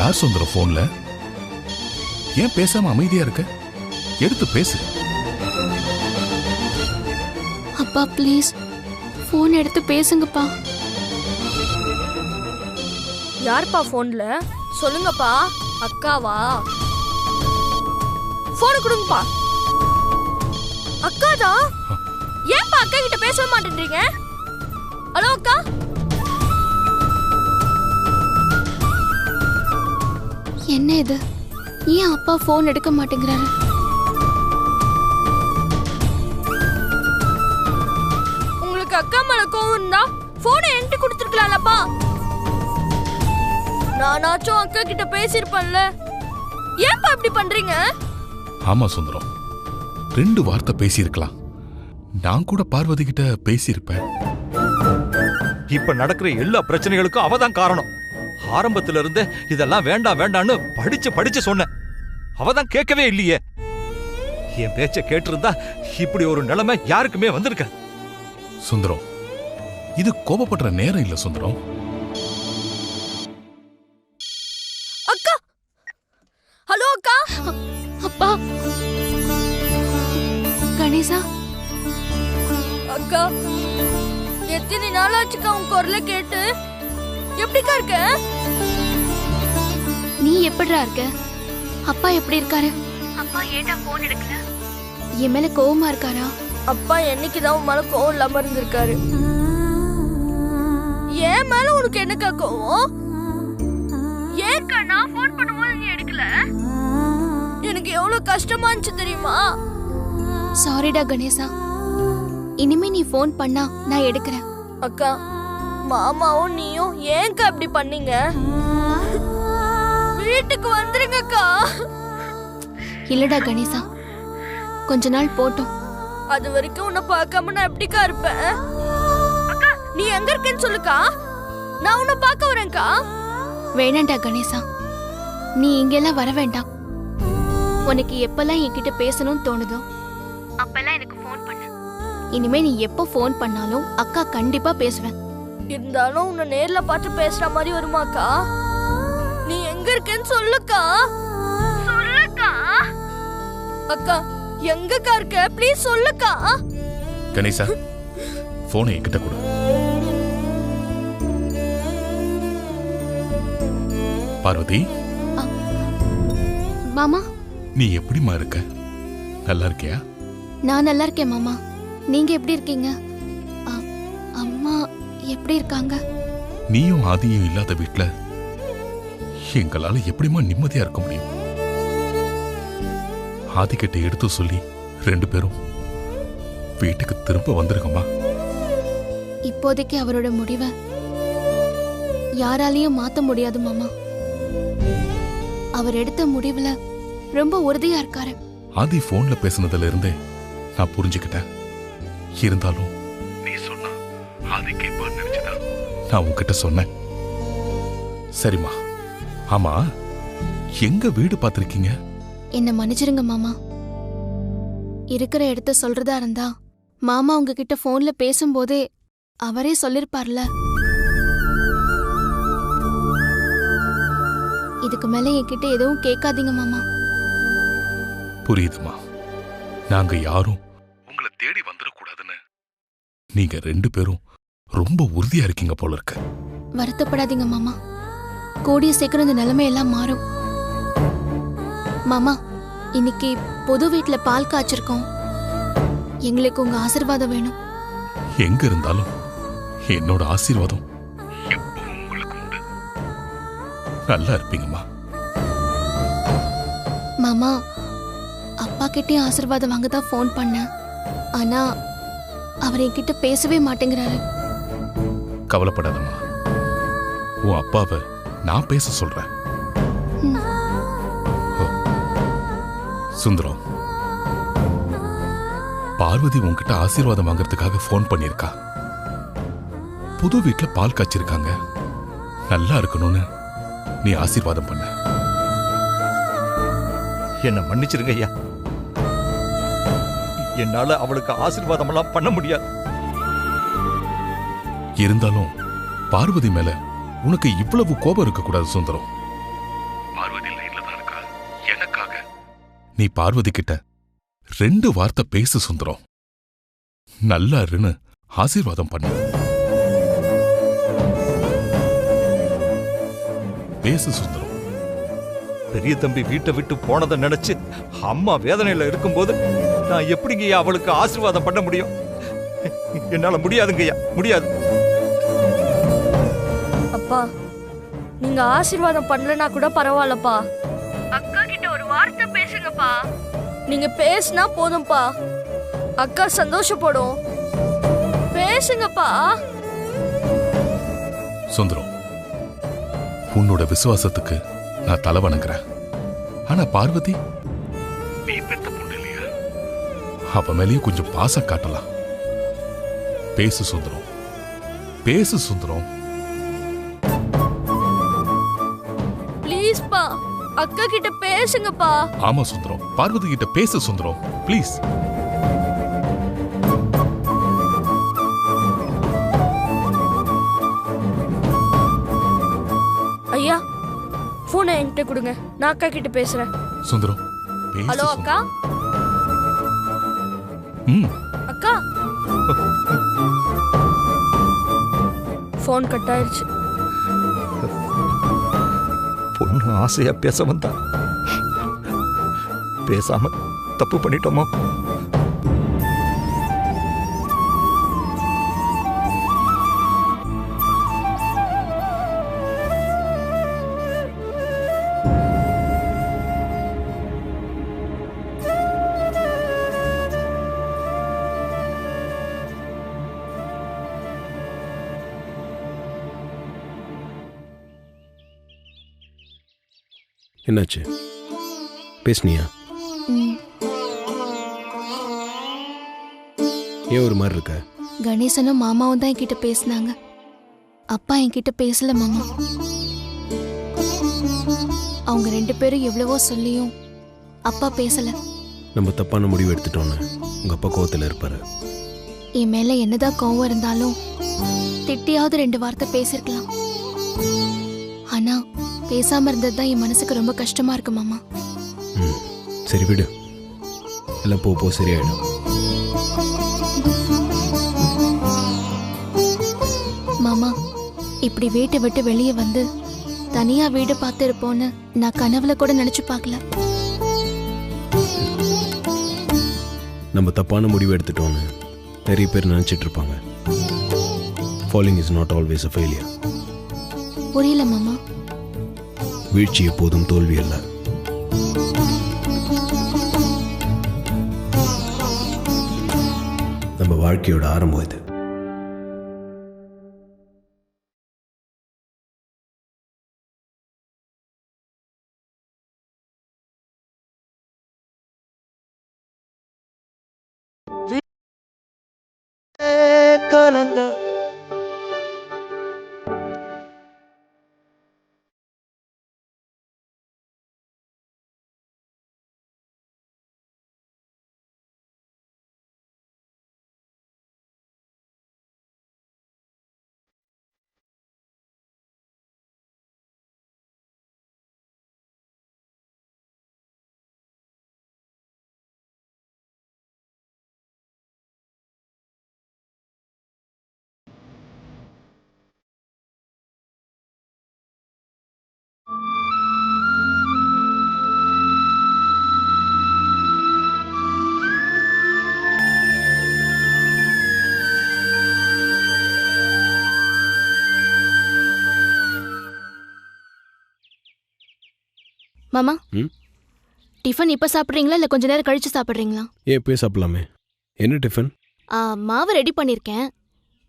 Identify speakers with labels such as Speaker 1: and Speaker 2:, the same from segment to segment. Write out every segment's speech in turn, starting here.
Speaker 1: யார் சுந்தரம் போன்ல? ஏன் பேசாம அமைதியா இருக்க? எடுத்து பேசு.
Speaker 2: அப்பா ப்ளீஸ் போன் எடுத்து பேசுங்கப்பா.
Speaker 3: யார்ப்பா போன்ல? சொல்லுங்கப்பா. அக்காவா? போன் கொடுங்கப்பா. அக்காதான். ஏன்பா அக்கா கிட்ட பேச மாட்டேன்றீங்க? ஹலோ அக்கா.
Speaker 2: என்ன இது? ஏன் அப்பா போன் எடுக்க மாட்டேங்கிறாரு?
Speaker 3: உங்களுக்கு அக்கா மேல கோவம் இருந்தா போனை என்கிட்ட கொடுத்துருக்கலாம்லப்பா. நானாச்சும் அக்கா கிட்ட பேசிருப்பேன்ல. ஏன்பா இப்படி பண்றீங்க?
Speaker 1: ஆமா சுந்தரம், 2 வார்த்தை பேசியிருக்கலாம். நான் கூட பார்வதி கிட்ட பேசியிருப்பேன்.
Speaker 4: இப்ப நடக்கிற எல்லா பிரச்சனைகளுக்கும் அவதான் காரணம். ஆரம்பத்துல இருந்து இதெல்லாம் வேண்டாம் வேண்டான்னு படிச்சு சொன்னேன். அவதான் கேட்கவே இல்லையே. என் பேச்ச கேட்டிருந்தா இப்படி ஒரு நிலைமை யாருக்குமே வந்திருக்க.
Speaker 1: சுந்தரம், இது கோபப்படுற நேரம் இல்ல சுந்தரம்.
Speaker 3: அக்கா. ஹலோ அக்கா.
Speaker 2: அப்பா. கணேசா.
Speaker 3: அக்கா, எத்தனை நாளாச்சுக்கா உன் குரல கேட்டு? எப்படிக்கா இருக்க?
Speaker 2: நீ எப்படிடா இருக்க? அப்பா எப்படி இருக்காரு? அப்பா ஏன்டா போன் எடுக்கல? என் மேல கோவமா இருக்காரா?
Speaker 3: அப்பா என்னைக்குதான் உன் மேல கோவம் இல்லாம இருந்திருக்காரு. ஏன் மேல உனக்கு என்னக்கா கோவம்? ஏன்க்கா நான் போன் பண்ணும்போது நீ எடுக்கல? எனக்கு எவ்வளவு கஷ்டமா இருந்துச்சு தெரியுமா?
Speaker 2: சாரிடா கணேசா. இனிமே நீ போன் பண்ணா நான் எடுக்கிறேன்.
Speaker 3: அக்கா, மாமாவும் நீயும் ஏன்க்கா அப்படி பண்ணீங்க? வீட்டுக்கு வந்துருங்கக்கா.
Speaker 2: இல்லடா கணேசா, கொஞ்ச நாள் போட்டும்.
Speaker 3: அது வரைக்கும் உன்னை பார்க்காம நான் எப்படிக்கா இருப்பேன்? அக்கா, நீ எங்க இருக்கேன்னு சொல்லுக்கா. நான் உன்னை பார்க்க வரேன்க்கா.
Speaker 2: வேணாண்டா கணேசா, நீ இங்கெல்லாம் வர வேண்டாம். உனக்கு எப்பெல்லாம் என்கிட்ட பேசணும்னு தோணுதோ அப்பெல்லாம் எனக்கு போன் பண்ணு. இனிமே நீ எப்போ போன் பண்ணாலும் அக்கா கண்டிப்பா பேசுவேன்.
Speaker 3: இருந்தாலும் உன்னை நேர்ல பார்த்து பேசுற மாதிரி வருமாக்கா? நீ எங்க இருக்கேன்னு சொல்லுக்கா. சொல்லுக்கா. அக்கா, எங்கக்கா இருக்க? ப்ளீஸ் சொல்லுக்கா.
Speaker 1: கணேசா, போனை என்கிட்ட கொடு. பார்வதி.
Speaker 2: மாமா,
Speaker 1: நீ எப்படிமா இருக்க? நல்லா இருக்கியா?
Speaker 2: நான் நல்லா இருக்கேன் மாமா. நீங்க எப்படி இருக்கீங்க? அம்மா எப்படி இருக்காங்க?
Speaker 1: நீயும் ஆதியும் இல்லாத வீட்ல எங்களால எப்படிமா நிம்மதியா இருக்க முடியும்? ஆதிக்கிட்ட எடுத்து சொல்லி 2 பேரும் வீட்டுக்கு திரும்ப வந்துருங்கம்மா.
Speaker 2: இப்போதைக்கு அவரோட முடிவை யாராலையும் மாத்த முடியாது மாமா. அவர் எடுத்த முடிவுல ரொம்ப உறுதியா இருக்காரு.
Speaker 1: ஆதி போன்ல பேசுனதுல இருந்தே நான் புரிஞ்சுக்கிட்டேன். இருந்தாலும் நீ சொன்னா ஆதி கேட்பான்னு நினைச்சுதான் நான் உன்கிட்ட சொன்னேன். சரிம்மா. ஆமா, எங்க வீடு பார்த்திருக்கீங்க?
Speaker 2: என்ன மன்னிச்சிருங்க மாமா. இருக்கிற இடத்த சொல்றதா இருந்தா மாமா உங்ககிட்ட போன்ல பேசும்போதே அவரே சொல்லிருப்பார்ல. இதுக்கு மேல என்கிட்ட எதுவும் கேட்காதீங்க மாமா.
Speaker 1: புரியுதுமா. நாங்க யாரும் உங்களை தேடி வந்துடக்கூடாதுன்னு நீங்க 2 பேரும் ரொம்ப உறுதியா இருக்கீங்க போல இருக்கு.
Speaker 2: வருத்தப்படாதீங்க மாமா. கூடிய சீக்கிரம் இந்த நிலைமையெல்லாம் மாறும். மாமா, இன்னைக்கு புது வீட்டுல பால் காய்ச்சிருக்கோம். எங்களுக்கு உங்க ஆசீர்வாதம் வேணும்.
Speaker 1: எங்க இருந்தாலும் என்னோட ஆசீர்வாதம் எப்பவும் உங்களுக்கு உண்டு. நல்லா இருப்பீங்கம்மா.
Speaker 2: மாமா, அப்பா கிட்டே ஆசீர்வாதம் வாங்க தான் போன் பண்ணேன். ஆனா அவர் என்கிட்ட பேசவே மாட்டேங்கிறாரு.
Speaker 1: கவலைப்படாதம்மா. உன் அப்பாவை நான் பேச சொல்றேன். சுந்தரம், பார்வதி உன்கிட்ட ஆசீர்வாதம் வாங்கறதுக்காக போன் பண்ணிருக்கா. புது வீட்டுல பால் காய்ச்சிருக்காங்க. நல்லா இருக்கணும்னு நீ ஆசீர்வாதம் பண்ண.
Speaker 4: என்ன மன்னிச்சிருங்க ஐயா. என்னால அவளுக்கு ஆசீர்வாதம் எல்லாம் பண்ண முடியாது.
Speaker 1: இருந்தாலும் பார்வதி மேல உனக்கு இவ்வளவு கோபம் இருக்க கூடாது சுந்தரம். லைன்ல தான் இருக்கா. எனக்காக நீ பார்வதி கிட்ட 2 வார்த்தை பேசு சுந்தரம். நல்லா இருன்னு ஆசீர்வாதம் பண்ணு. பேசு சுந்தரம்.
Speaker 4: பெரிய தம்பி வீட்டை விட்டு போனதை நினைச்சு அம்மா வேதனையில இருக்கும்போது நான் எப்படிங்கய்யா அவளுக்கு ஆசீர்வாதம் பண்ண முடியும்? என்னால முடியாதுங்கய்யா, முடியாது.
Speaker 3: அப்பா, நீங்க ஆசீர்வாதம் பண்ணலனா கூட பரவாயில்லப்பா. அக்கா கிட்ட ஒரு வார்த்தை பேசுங்கப்பா. நீங்க பேசினா போதும்பா, அக்கா சந்தோஷப்படும். பேசுங்கப்பா.
Speaker 1: சுந்தரம், உன்னோட விசுவாசத்துக்கு நான் தலை வணங்குறேன். ஆனா பார்வதி நீ பெத்த பொண்ணு இல்லையா? அவ மேலேயும் கொஞ்சம் பாசம் காட்டலாம். பேசு சுந்தரம், பேசு சுந்தரம்.
Speaker 3: ப்ளீஸ்ப்பா, அக்கா கிட்ட பேசுங்கப்பா.
Speaker 1: ஆமா சுந்தரம், பார்வதி கிட்ட பேசு சுந்தரம், ப்ளீஸ்.
Speaker 3: ஐயா, போனை என்கிட்ட கொடுங்க, நான் அக்கா கிட்ட பேசுறேன்.
Speaker 1: சுந்தரம், பேசு.
Speaker 3: ஹலோ அக்கா. அக்கா, போன் கட் ஆயிருச்சு.
Speaker 4: பொண்ணு ஆசையா பேச வந்தா பேசாம தப்பு பண்ணிட்டோமோ?
Speaker 5: என்னாச்சு? பேசுனியா? ஏன் ஒரு மாதிரி இருக்க?
Speaker 2: கணேசனும் மாமாவும் தான் என்கிட்ட பேசினாங்க. அப்பா என்கிட்ட பேசல மாமா. அவங்க 2 பேரும் எவ்வளவோ சொல்லியும் அப்பா பேசல.
Speaker 5: நம்ம தப்பான முடிவு எடுத்துட்டோன்னு உங்க அப்பா கோவத்துல இருப்பாரு.
Speaker 2: என் மேல என்னதான் கோவம் இருந்தாலும் திட்டியாவது 2 வார்த்தை பேசிருக்கலாம். ஆனா பேசாம இருந்ததுதான் என் மனசுக்கு ரொம்ப கஷ்டமா இருக்கு மாமா.
Speaker 5: சரி விடு, எல்லாம் போ சரியாயிடும்.
Speaker 2: மாமா, இப்படி வீட்டை விட்டு வெளியே வந்து தனியா வீடு பார்த்து இருப்போன்னு நான் கனவுல கூட நினைச்சு பார்க்கல.
Speaker 5: நம்ம தப்பான முடிவு எடுத்துட்டோன்னு நிறைய பேர் நினைச்சிட்டு இருப்பாங்க. Falling is not always a failure.
Speaker 2: புரியல மாமா.
Speaker 5: வீழ்ச்சி எப்போதும் தோல்வி அல்ல. நம்ம வாழ்க்கையோட ஆரம்பம் இது.
Speaker 2: மாமா, டிஃபன் இப்ப சாப்பிடுறீங்களா இல்ல கொஞ்ச நேரம் கழிச்சு சாப்பிடுறீங்களா?
Speaker 5: ஏன் போய் சாப்பிடலாமே. என்ன டிஃபன்?
Speaker 2: மாவு ரெடி பண்ணிருக்கேன்.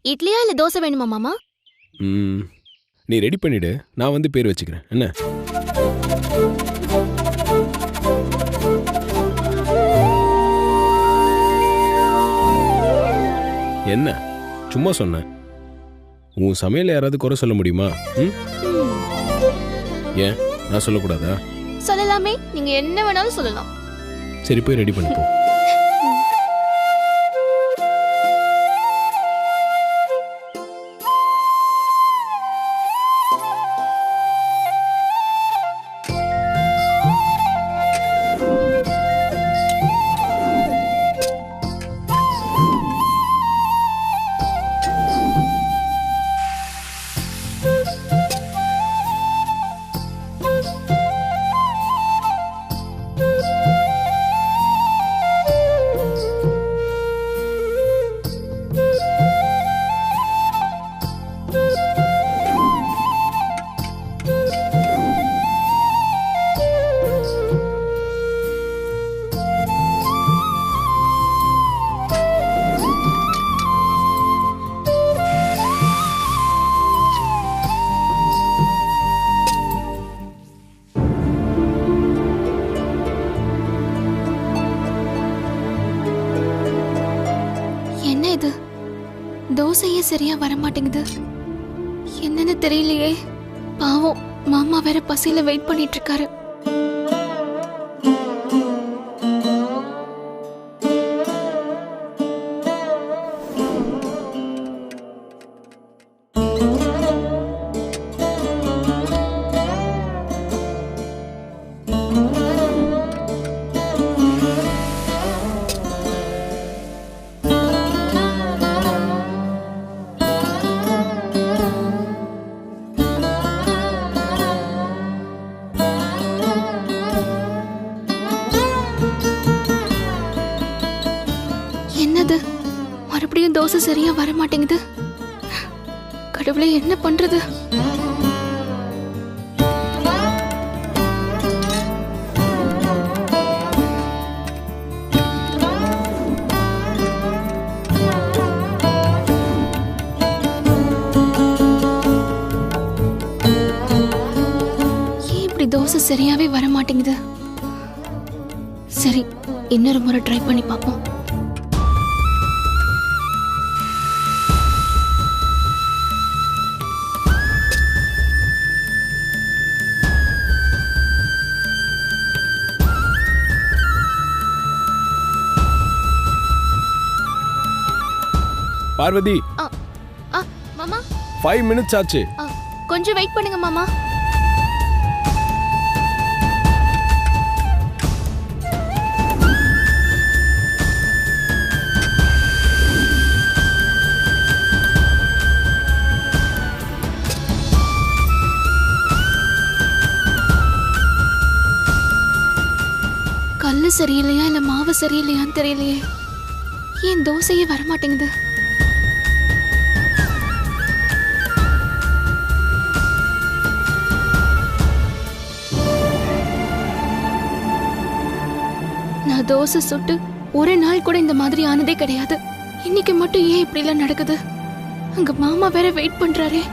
Speaker 2: இட்லியா இல்ல தோசை வேணுமா மாமா?
Speaker 5: நீ ரெடி பண்ணிடு, நான் வந்து பேர் வச்சுக்கிறேன். என்ன? என்ன சும்மா சொன்ன? உன் சமையல யாராவது குறை சொல்ல முடியுமா? ஏன் நான் சொல்லக்கூடாதா?
Speaker 2: சொல்லலாமே, நீங்க என்ன வேணாலும் சொல்லலாம்.
Speaker 5: சரி போய் ரெடி பண்ணி போ.
Speaker 2: தோசையே சரியா வர மாட்டேங்குது. என்னன்னு தெரியலையே. பாவம் மாமா வேற பசியில வெயிட் பண்ணிட்டு இருக்காரு. என்னது மறுபடியும் தோசை சரியா வர மாட்டேங்குது. கடவுளே, என்ன பண்றது? ஏன் இப்படி தோசை சரியாவே வர மாட்டேங்குது? சரி, இன்னொரு முறை ட்ரை பண்ணி பார்ப்போம்.
Speaker 5: பார்வதி,
Speaker 2: மாமா
Speaker 5: 5 minutes ஆச்சு.
Speaker 2: கொஞ்சம் வெயிட் பண்ணுங்க மாமா. கல்லு சரியில்லையா இல்ல மாவு சரியில்லையான்னு தெரியலையே. ஏன் தோசையே வரமாட்டேங்குது? நான் தோசை சுட்டு ஒரு நாள் கூட இந்த மாதிரி ஆனதே கிடையாது. இன்னைக்கு மட்டும் ஏன் இப்படி எல்லாம் நடக்குது? அங்க மாமா வேற வெயிட் பண்றாரே.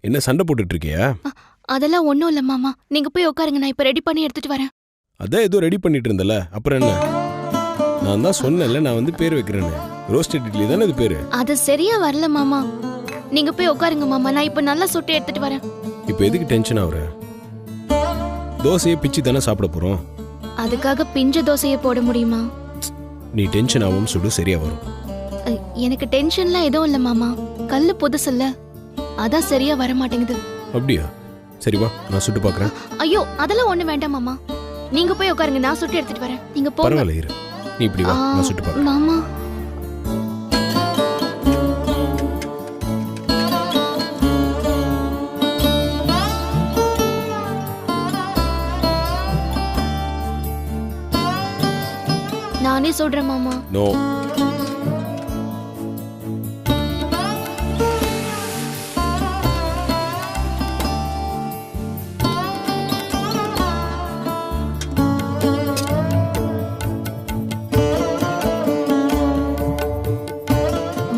Speaker 5: என்ன சண்டை போட்டுட்டு இருக்கியா?
Speaker 2: அதெல்லாம் ஒண்ணும் இல்ல மாமா, நீங்க போய் உட்காருங்க, நான் இப்ப ரெடி பண்ணி எடுத்துட்டு வரேன்.
Speaker 5: அதான் ஏதோ ரெடி பண்ணிட்டு இருந்தல, அப்புறம் என்ன? நான் தான் சொன்னேன்ல, நான் வந்து பேர் வைக்கிறேன்னு. ரோஸ்டட் இட்லி தானே இது பேரு.
Speaker 2: அது சரியா வரல மாமா, நீங்க போய் உட்காருங்க மாமா, நான் இப்ப நல்லா சுட்டு எடுத்துட்டு வரேன்.
Speaker 5: இப்போ எதுக்கு டென்ஷன் ஆகுற? தோசையை பிச்சு தானே சாப்பிட போறோம்.
Speaker 2: அதுக்காக பிஞ்ச தோசையை போட முடியுமா?
Speaker 5: நீ டென்ஷன் ஆகாம சுடு, சரியா வரும்.
Speaker 2: எனக்கு டென்ஷன்லாம் எதுவும் இல்ல மாமா, கல்லு புதுசுல்ல, அதான் சரியா வர மாட்டேங்குது.
Speaker 5: அப்படியா? சரி வா, நான் சுட்டு பார்க்கறேன்.
Speaker 2: ஐயோ, அதெல்லாம் ஒண்ணு வேண்டாம் மாமா, நீங்க போய் உட்காருங்க, நான் சுட்டு எடுத்துட்டு வரேன். நீங்க போங்க.
Speaker 5: பரவாயில்ல, இரு, நீ இப்படி வா, நான் சுட்டு பார்க்கறேன்.
Speaker 2: மாமா, நானே சொல்றேன் மாமா.
Speaker 5: நோ.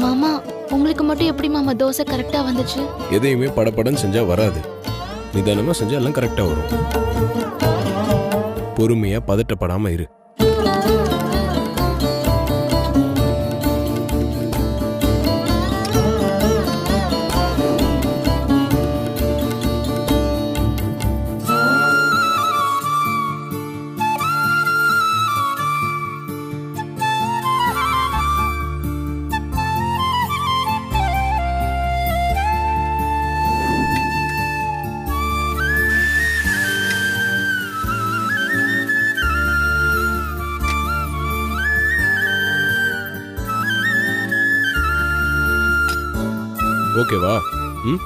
Speaker 2: மாமா, உங்களுக்கு மட்டும் எப்படி மாமா தோசை கரெக்டா வந்துச்சு?
Speaker 5: எதையுமே படபடன்னு செஞ்சா வராது, நிதானமா செஞ்சா எல்லாம் கரெக்டா வரும். பொறுமையா பதட்டப்படாம இரு. ஓகேவா? ம்.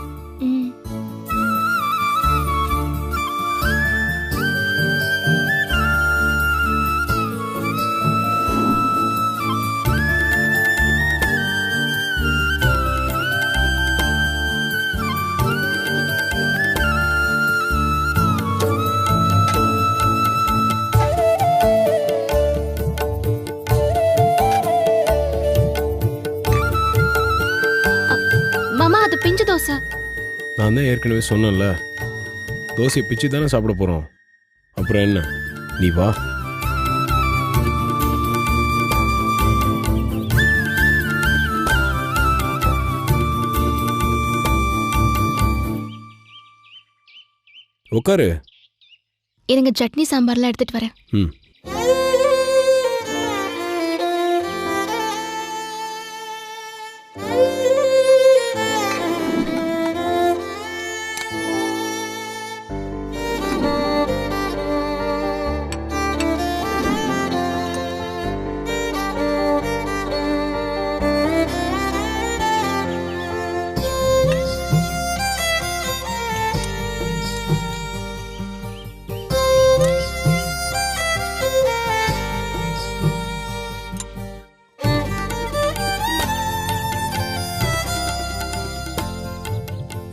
Speaker 2: தோசை.
Speaker 5: நான் தான் ஏற்கனவே சொன்னேன்ல, தோசையை பிச்சு தானே சாப்பிட போகிறோம். அப்புறம் என்ன, நீ வா. உட்காரு.
Speaker 2: இருங்க, சட்னி சாம்பார்லாம் எடுத்துட்டு வரேன்.
Speaker 5: ம்.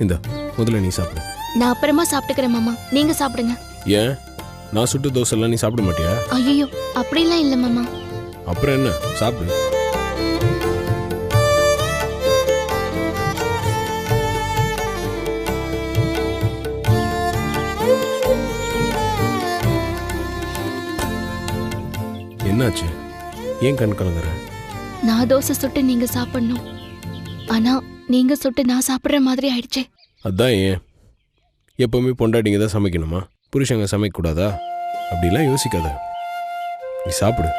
Speaker 5: இந்த முதல்ல நீ சாப்பிடு.
Speaker 2: நான் அப்புறமா சாப்பிட்டுக்கிறேன் மாமா, நீங்க சாப்பிடுங்க.
Speaker 5: ஏன், நான் சுட்டு தோசை எல்லாம் நீ சாப்பிட மாட்டியா?
Speaker 2: ஐயோ, அப்படிலாம் இல்ல மாமா.
Speaker 5: அப்புறம் என்ன, சாப்பிடு. என்னாச்சு, ஏன் கண் கலங்குற?
Speaker 2: நான் தோசை சுட்டு நீங்க சாப்பிடணும், ஆனா நீங்க சுட்டு நான் சாப்பிடுற மாதிரி ஆயிடுச்சே.
Speaker 5: அதான் ஏன், எப்பவுமே பொண்டாட்டிங்க தான் சமைக்கணுமா, புருஷங்க சமைக்கக்கூடாதா? அப்படிலாம் யோசிக்காத, நீ சாப்பிடு.